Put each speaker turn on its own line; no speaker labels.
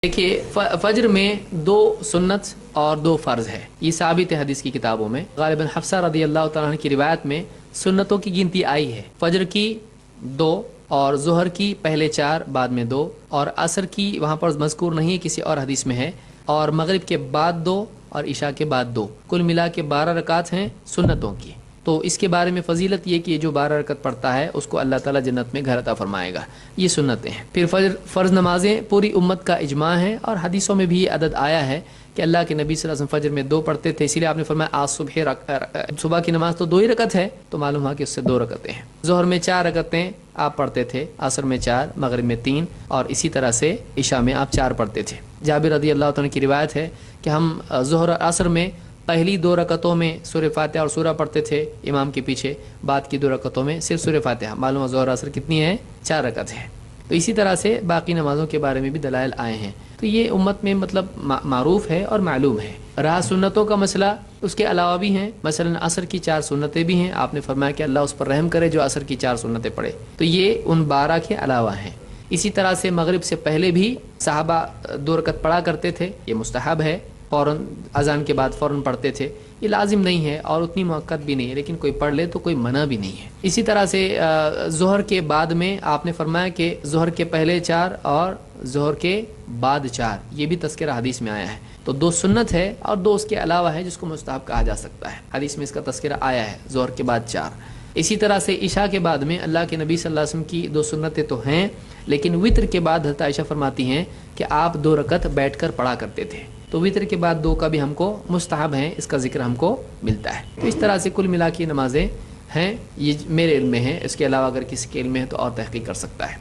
دیکھیے فجر میں 2 سنت اور 2 فرض ہے، یہ ثابت ہے حدیث کی کتابوں میں۔ غالباً حفصہ رضی اللہ تعالیٰ عنہ کی روایت میں سنتوں کی گنتی آئی ہے، فجر کی 2 اور ظہر کی پہلے 4 بعد میں 2 اور عصر کی وہاں پر مذکور نہیں ہے، کسی اور حدیث میں ہے، اور مغرب کے بعد 2 اور عشاء کے بعد 2، کل ملا کے 12 رکعت ہیں سنتوں کی۔ تو اس کے بارے میں فضیلت یہ کہ یہ جو 12 رکعت پڑھتا ہے اس کو اللہ تعالیٰ جنت میں گھر عطا فرمائے گا، یہ سنتیں ہیں۔ پھر فرض نمازیں پوری امت کا اجماع ہے، اور حدیثوں میں بھی یہ عدد آیا ہے کہ اللہ کے نبی صلی اللہ علیہ وسلم فجر میں 2 پڑھتے تھے، اسی لیے آپ نے فرمایا آج صبح کی نماز تو 2 ہی رکعت ہے، تو معلوم ہوا کہ اس سے 2 رکعتیں ہیں۔ ظہر میں 4 رکعتیں آپ پڑھتے تھے، عصر میں 4، مغرب میں 3، اور اسی طرح سے عشاء میں آپ 4 پڑھتے تھے۔ جابر رضی اللہ عنہ کی روایت ہے کہ ہم ظہر اور عصر میں پہلی 2 رکعتوں میں سورہ فاتحہ اور سورہ پڑھتے تھے امام کے پیچھے، بعد کی 2 رکعتوں میں صرف سورہ فاتحہ۔ معلوم ظہر عصر کتنی ہے؟ 4 رکعت ہے۔ تو اسی طرح سے باقی نمازوں کے بارے میں بھی دلائل آئے ہیں، تو یہ امت میں مطلب معروف ہے اور معلوم ہے۔ رہا سنتوں کا مسئلہ، اس کے علاوہ بھی ہیں، مثلا عصر کی 4 سنتیں بھی ہیں، آپ نے فرمایا کہ اللہ اس پر رحم کرے جو عصر کی 4 سنتیں پڑھے، تو یہ ان 12 کے علاوہ ہیں۔ اسی طرح سے مغرب سے پہلے بھی صحابہ 2 رکعت پڑھا کرتے تھے، یہ مستحب ہے، فوراً اذان کے بعد فوراً پڑھتے تھے، یہ لازم نہیں ہے اور اتنی موقع بھی نہیں ہے، لیکن کوئی پڑھ لے تو کوئی منع بھی نہیں ہے۔ اسی طرح سے ظہر کے بعد میں آپ نے فرمایا کہ ظہر کے پہلے 4 اور ظہر کے بعد 4، یہ بھی تذکرہ حدیث میں آیا ہے، تو 2 سنت ہے اور 2 اس کے علاوہ ہے جس کو مستحب کہا جا سکتا ہے، حدیث میں اس کا تذکرہ آیا ہے، ظہر کے بعد 4۔ اسی طرح سے عشاء کے بعد میں اللہ کے نبی صلی اللہ علیہ وسلم کی 2 سنتیں تو ہیں، لیکن وتر کے بعد حضرت عائشہ فرماتی ہیں کہ آپ 2 رکعت بیٹھ کر پڑھا کرتے تھے، تو وتر کے بعد 2 کا بھی ہم کو مستحب ہیں، اس کا ذکر ہم کو ملتا ہے۔ تو اس طرح سے کل ملا کی نمازیں ہیں، یہ میرے علم میں ہیں، اس کے علاوہ اگر کسی کے علم میں ہے تو اور تحقیق کر سکتا ہے۔